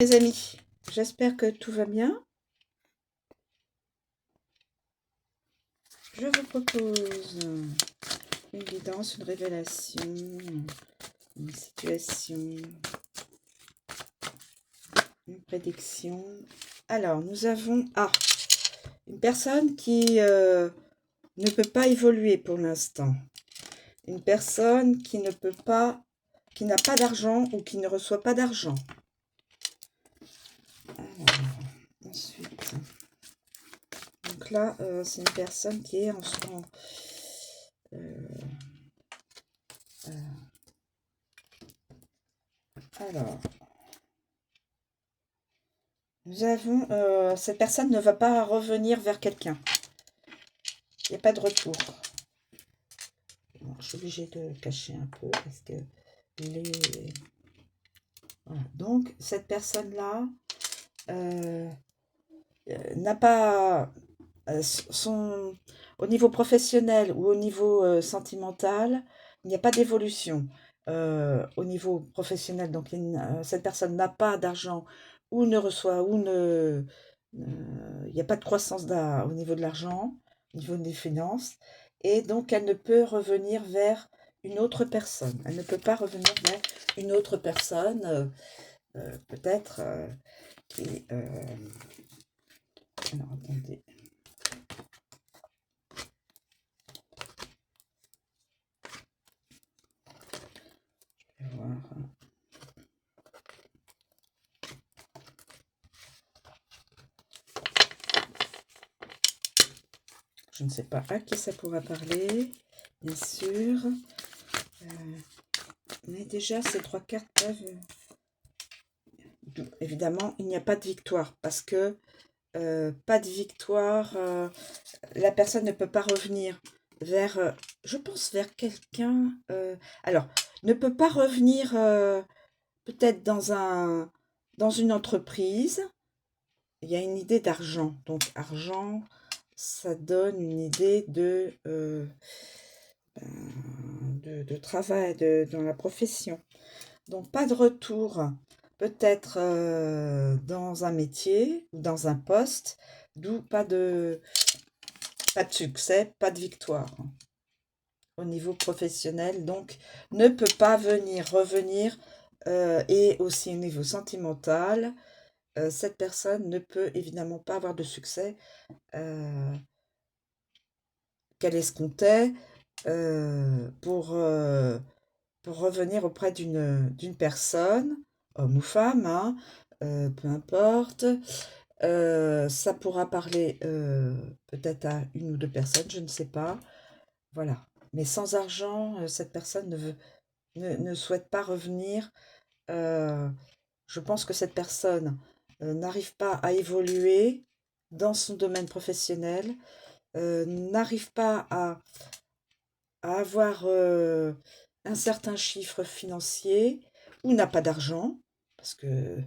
Les amis, j'espère que tout va bien. Je vous propose une guidance, une révélation, une situation, une prédiction. Alors, nous avons une personne qui ne peut pas évoluer pour l'instant. Une personne qui ne peut pas, qui n'a pas d'argent ou qui ne reçoit pas d'argent. Ensuite, donc là, c'est une personne qui est en alors, nous avons, cette personne ne va pas revenir vers quelqu'un. Il n'y a pas de retour. Bon, je suis obligée de cacher un peu parce que les... Voilà. Donc, cette personne-là n'a pas au niveau professionnel ou au niveau sentimental, il n'y a pas d'évolution. Au niveau professionnel, donc cette personne n'a pas d'argent ou ne reçoit ou ne... il n'y a pas de croissance au niveau de l'argent, au niveau des finances, et donc elle ne peut revenir vers une autre personne. Elle ne peut pas revenir vers une autre personne, peut-être qui... alors, attendez. Je vais voir. Je ne sais pas à qui ça pourra parler, bien sûr. Mais déjà, ces trois cartes peuvent... Évidemment, il n'y a pas de victoire parce que pas de victoire. La personne ne peut pas revenir vers, je pense, vers quelqu'un. Alors, ne peut pas revenir peut-être dans une entreprise. Il y a une idée d'argent. Donc, argent, ça donne une idée de travail, dans la profession. Donc, pas de retour, peut-être dans un métier ou dans un poste, d'où pas de succès, pas de victoire au niveau professionnel. Donc, ne peut pas revenir, et aussi au niveau sentimental, cette personne ne peut évidemment pas avoir de succès qu'elle escomptait pour revenir auprès d'une personne, homme ou femme, hein, peu importe. Ça pourra parler peut-être à une ou deux personnes, je ne sais pas. Voilà. Mais sans argent, cette personne ne souhaite pas revenir. Je pense que cette personne n'arrive pas à évoluer dans son domaine professionnel, n'arrive pas à avoir un certain chiffre financier ou n'a pas d'argent, parce que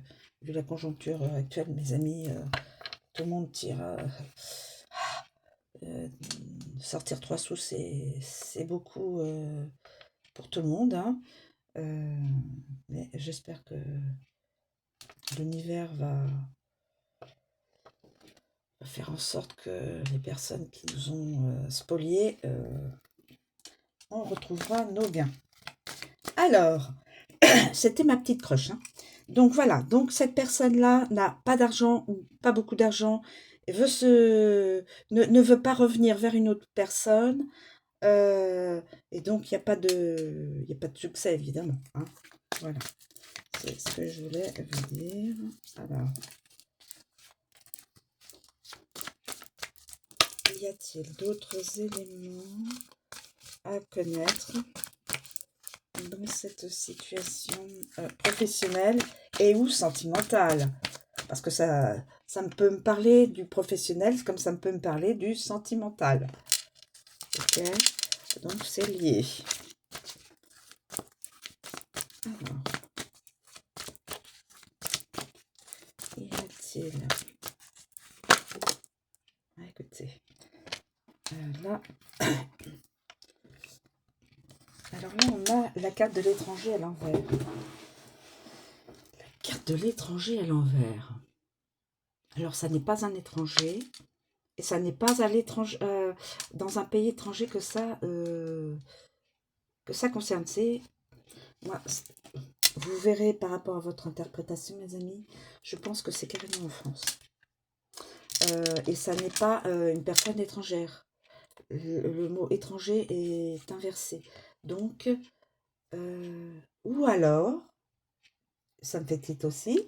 vu la conjoncture actuelle, mes amis, tout le monde tire. Sortir 3 sous, c'est beaucoup pour tout le monde, hein. Mais j'espère que l'univers va faire en sorte que les personnes qui nous ont spoliés, on retrouvera nos gains. Alors, c'était ma petite crush, hein. Donc voilà, donc cette personne-là n'a pas d'argent ou pas beaucoup d'argent, ne veut pas revenir vers une autre personne, et donc il n'y a pas de succès évidemment, hein. Voilà, c'est ce que je voulais vous dire. Alors, y a-t-il d'autres éléments à connaître dans cette situation professionnelle et ou sentimentale? Parce que ça peut me parler du professionnel comme ça peut me parler du sentimental. Ok, donc c'est lié. Alors, y a-t-il... écoutez, là... Alors là, on a la carte de l'étranger à l'envers. La carte carte de l'étranger à l'envers. Alors, ça n'est pas un étranger, et ça n'est pas à l'étranger, dans un pays étranger que ça concerne. C'est moi, vous verrez par rapport à votre interprétation, mes amis, je pense que c'est carrément en France. Et ça n'est pas une personne étrangère. Le mot étranger est inversé. Donc, ou alors, ça me fait tilt aussi,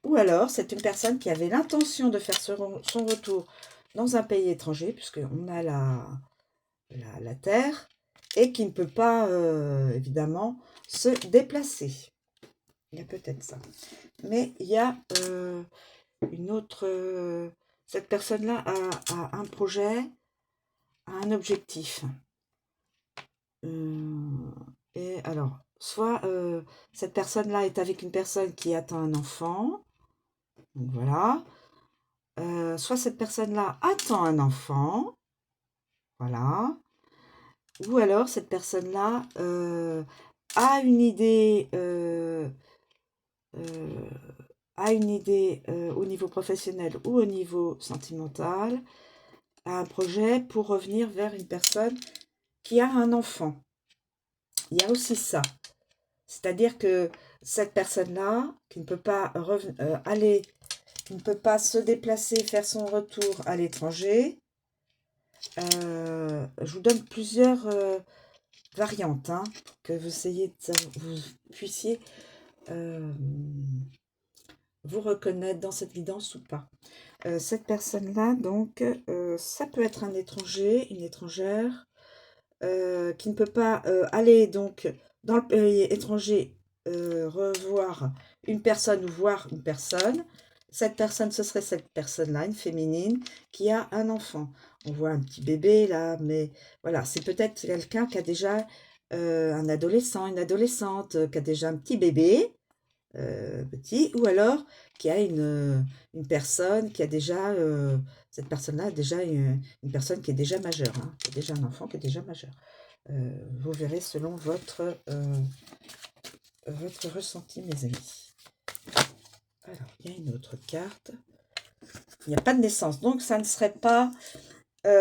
ou alors c'est une personne qui avait l'intention de faire son retour dans un pays étranger, puisqu'on a la terre, et qui ne peut pas, évidemment, se déplacer. Il y a peut-être ça. Mais il y a une autre... cette personne-là a un projet, a un objectif. Et alors, soit cette personne-là est avec une personne qui attend un enfant, donc voilà. Soit cette personne-là attend un enfant, voilà. Ou alors cette personne-là a une idée, au niveau professionnel ou au niveau sentimental, a un projet pour revenir vers une personne qui a un enfant. Il y a aussi ça. C'est-à-dire que cette personne-là, qui ne peut pas qui ne peut pas se déplacer, faire son retour à l'étranger, je vous donne plusieurs variantes, hein, que vous puissiez vous reconnaître dans cette guidance ou pas. Cette personne-là, donc, ça peut être un étranger, une étrangère, qui ne peut pas aller donc dans le pays étranger revoir une personne ou voir une personne. Cette personne, ce serait cette personne-là, une féminine, qui a un enfant. On voit un petit bébé là, mais voilà, c'est peut-être quelqu'un qui a déjà un adolescent, une adolescente, qui a déjà un petit bébé, petit, ou alors qui a une personne qui a déjà, cette personne-là a déjà une personne qui est déjà majeure, hein, qui a déjà un enfant qui est déjà majeur. Vous verrez selon votre ressenti, mes amis. Alors, il y a une autre carte. Il n'y a pas de naissance, donc ça ne serait pas...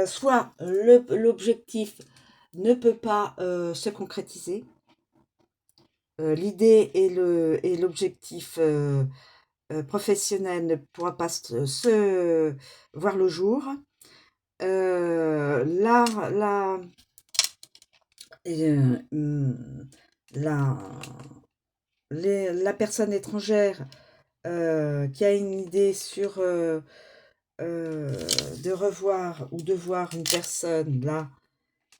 soit l'objectif ne peut pas se concrétiser, l'idée et l'objectif professionnel ne pourra pas se voir le jour. La personne étrangère qui a une idée sur de revoir ou de voir une personne, là,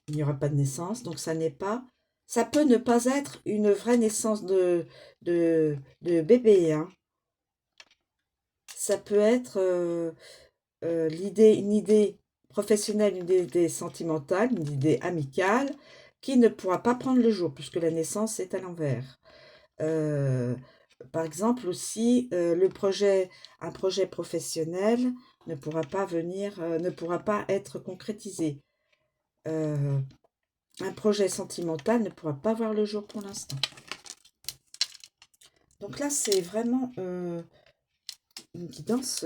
il n'y aura pas de naissance, donc ça peut ne pas être une vraie naissance de bébé, hein. Ça peut être une idée professionnelle, une idée sentimentale, une idée amicale, qui ne pourra pas prendre le jour, puisque la naissance est à l'envers. Par exemple aussi, un projet professionnel ne pourra pas ne pourra pas être concrétisé. Un projet sentimental ne pourra pas voir le jour pour l'instant. Donc là, c'est vraiment une guidance.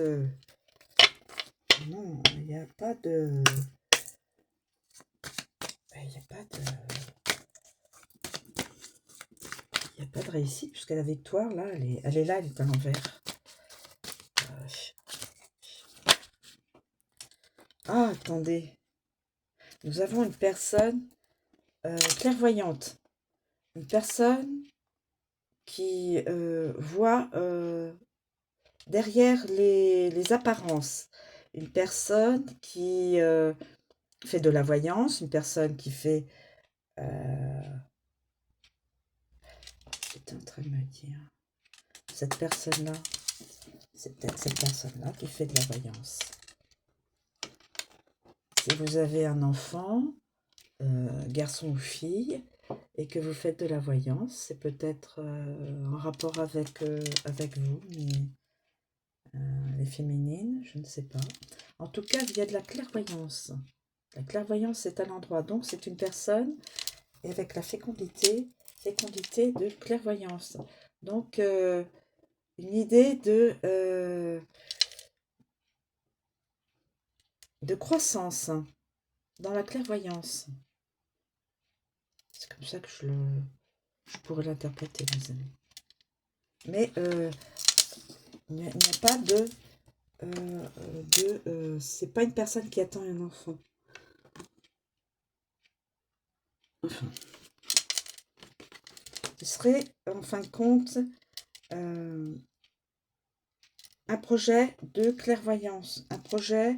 Non, il n'y a pas de... Il n'y a pas de... Il n'y a pas de réussite, puisque la victoire, là, elle est là, elle est à l'envers. Ah, attendez. Nous avons une personne clairvoyante. Une personne qui voit derrière les apparences. Une personne qui fait de la voyance, une personne qui fait... J'étais en train de me dire... Cette personne-là, c'est peut-être cette personne-là qui fait de la voyance. Si vous avez un enfant, garçon ou fille, et que vous faites de la voyance, c'est peut-être en rapport avec vous, mais les féminines, je ne sais pas. En tout cas, il y a de la clairvoyance. La clairvoyance est à l'endroit, donc c'est une personne et avec la fécondité de clairvoyance. Donc, une idée de croissance dans la clairvoyance. C'est comme ça que je pourrais l'interpréter, mes amis. Mais il n'y a pas c'est pas une personne qui attend un enfant. Enfin, ce serait, en fin de compte, un projet de clairvoyance, un projet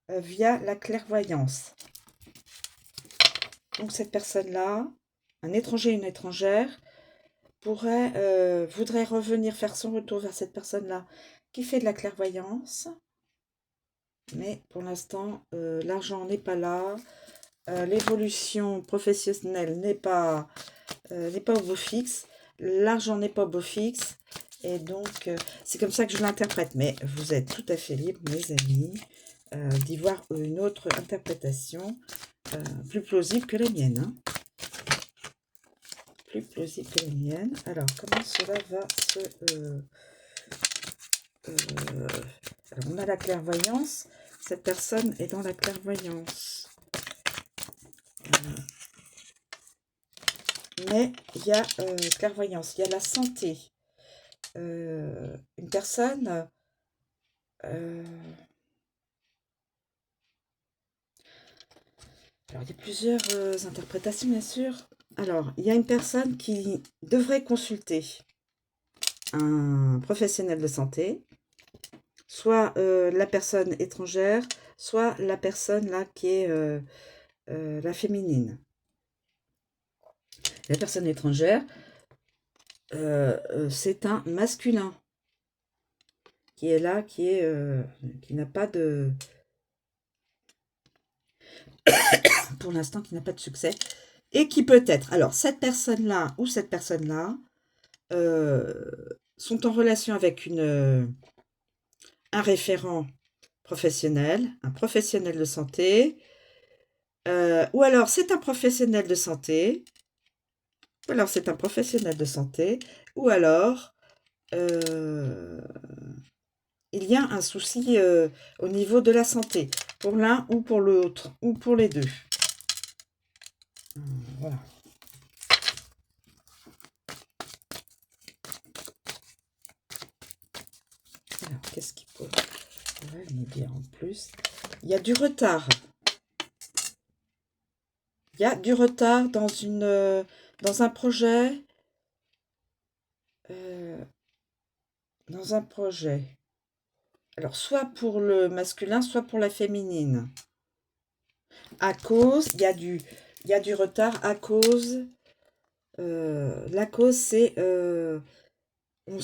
via la clairvoyance. Donc cette personne-là, un étranger, une étrangère, voudrait revenir faire son retour vers cette personne-là qui fait de la clairvoyance. Mais pour l'instant, l'argent n'est pas là. L'évolution professionnelle n'est pas au beau fixe. L'argent n'est pas au beau fixe. Et donc, c'est comme ça que je l'interprète. Mais vous êtes tout à fait libre, mes amis, d'y voir une autre interprétation plus plausible que la mienne. Hein. Plus plausible que la mienne. Alors, comment cela va se... alors, on a la clairvoyance. Cette personne est dans la clairvoyance. Mais il y a clairvoyance, il y a la santé. Une personne... alors, il y a plusieurs interprétations, bien sûr. Alors, il y a une personne qui devrait consulter un professionnel de santé, soit la personne étrangère, soit la personne là qui est la féminine. La personne étrangère, c'est un masculin qui est là, qui n'a pas de... pour l'instant, qui n'a pas de succès, et qui peut être... Alors, cette personne-là ou cette personne-là sont en relation avec un référent professionnel, un professionnel de santé, ou alors c'est un professionnel de santé, ou alors c'est un professionnel de santé, ou alors il y a un souci au niveau de la santé, pour l'un ou pour l'autre, ou pour les deux. Voilà. Alors, qu'est-ce qu'il pourrait nous dire en plus? Il y a du retard. Il y a du retard dans un projet. Dans un projet. Alors, soit pour le masculin, soit pour la féminine. À cause, il y a du retard à cause. La cause, c'est on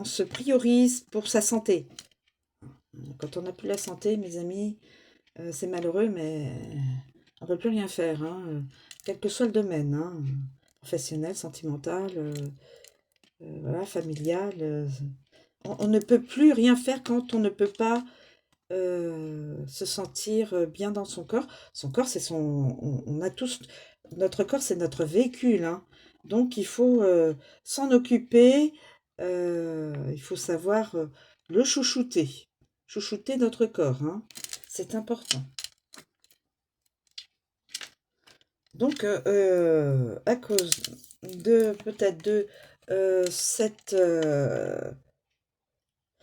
se priorise pour sa santé. Quand on n'a plus la santé, mes amis, c'est malheureux, mais on ne peut plus rien faire, hein, quel que soit le domaine, hein, professionnel, sentimental, voilà, familial. On ne peut plus rien faire quand on ne peut pas se sentir bien dans son corps. Son corps, c'est on a tous... Notre corps, c'est notre véhicule, hein. Donc, il faut s'en occuper. Il faut savoir le chouchouter. Chouchouter notre corps, hein. C'est important. Donc, à cause peut-être de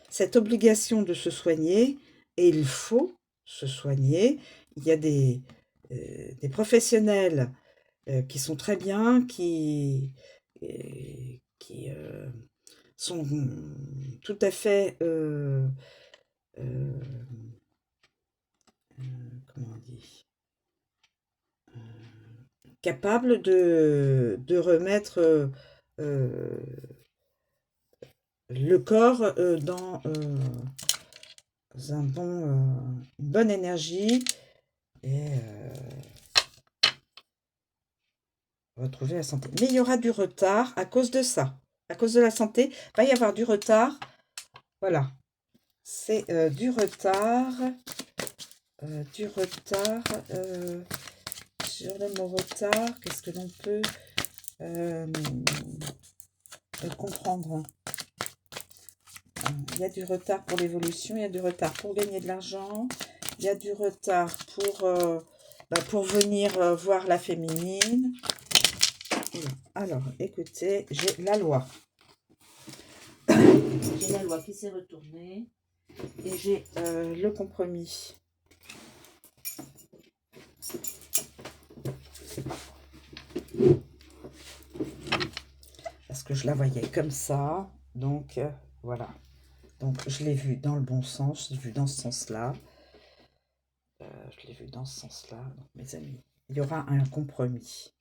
cette obligation de se soigner, et il faut se soigner. Il y a des professionnels qui sont très bien, qui sont tout à fait, comment on dit, capables de remettre le corps dans une bonne énergie et retrouver la santé. Mais il y aura du retard à cause de ça. À cause de la santé, il va y avoir du retard. Voilà. C'est du retard. Sur le mot retard, qu'est-ce que l'on peut... comprendre. Il y a du retard pour l'évolution, il y a du retard pour gagner de l'argent, il y a du retard pour venir voir la féminine. Voilà. Alors, écoutez, j'ai la loi. J'ai la loi qui s'est retournée et j'ai le compromis. Parce que je la voyais comme ça, donc voilà. Donc je l'ai vu dans le bon sens, je l'ai vu dans ce sens-là. Je l'ai vu dans ce sens-là, donc mes amis. Il y aura un compromis.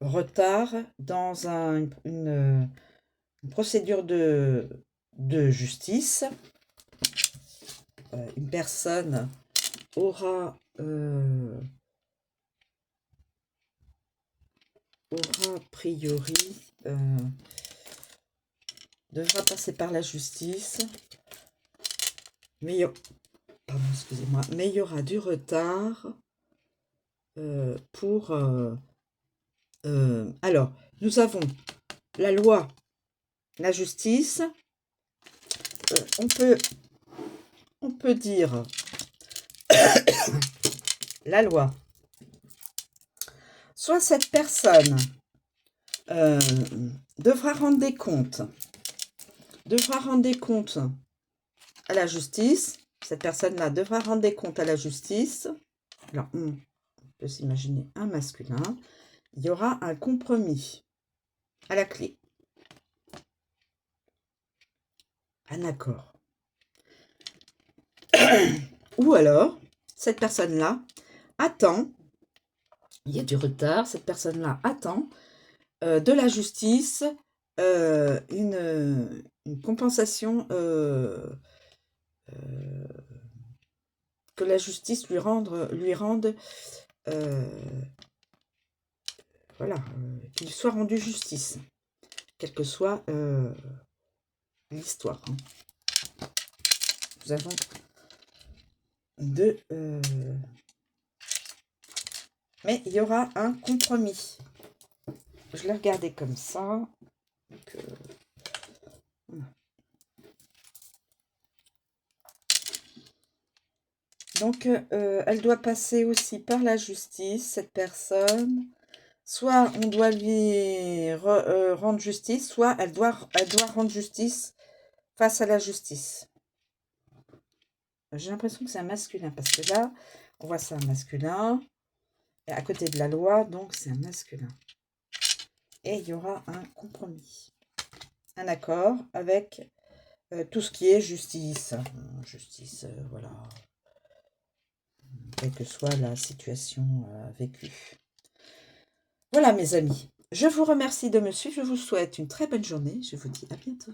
Retard dans une procédure de justice. Une personne aura a priori devra passer par la justice, mais pardon, excusez-moi, mais il y aura du retard pour alors nous avons la loi, la justice. On peut dire la loi. Soit cette personne devra rendre des comptes à la justice. Cette personne-là devra rendre des comptes à la justice. Alors, on peut s'imaginer un masculin. Il y aura un compromis à la clé. Un accord. Ou alors, cette personne-là attend, il y a du retard, cette personne-là attend de la justice une compensation que la justice lui rende voilà, qu'il soit rendu justice, quelle que soit l'histoire. Hein. Nous avons deux... mais il y aura un compromis. Je l'ai regardé comme ça. Donc, elle doit passer aussi par la justice, cette personne. Soit on doit lui rendre justice, soit elle doit rendre justice face à la justice. J'ai l'impression que c'est un masculin, parce que là, on voit c'est un masculin, et à côté de la loi, donc c'est un masculin. Et il y aura un compromis, un accord avec tout ce qui est justice. Justice, voilà. Quelle que soit la situation vécue. Voilà mes amis, je vous remercie de me suivre, je vous souhaite une très bonne journée, je vous dis à bientôt.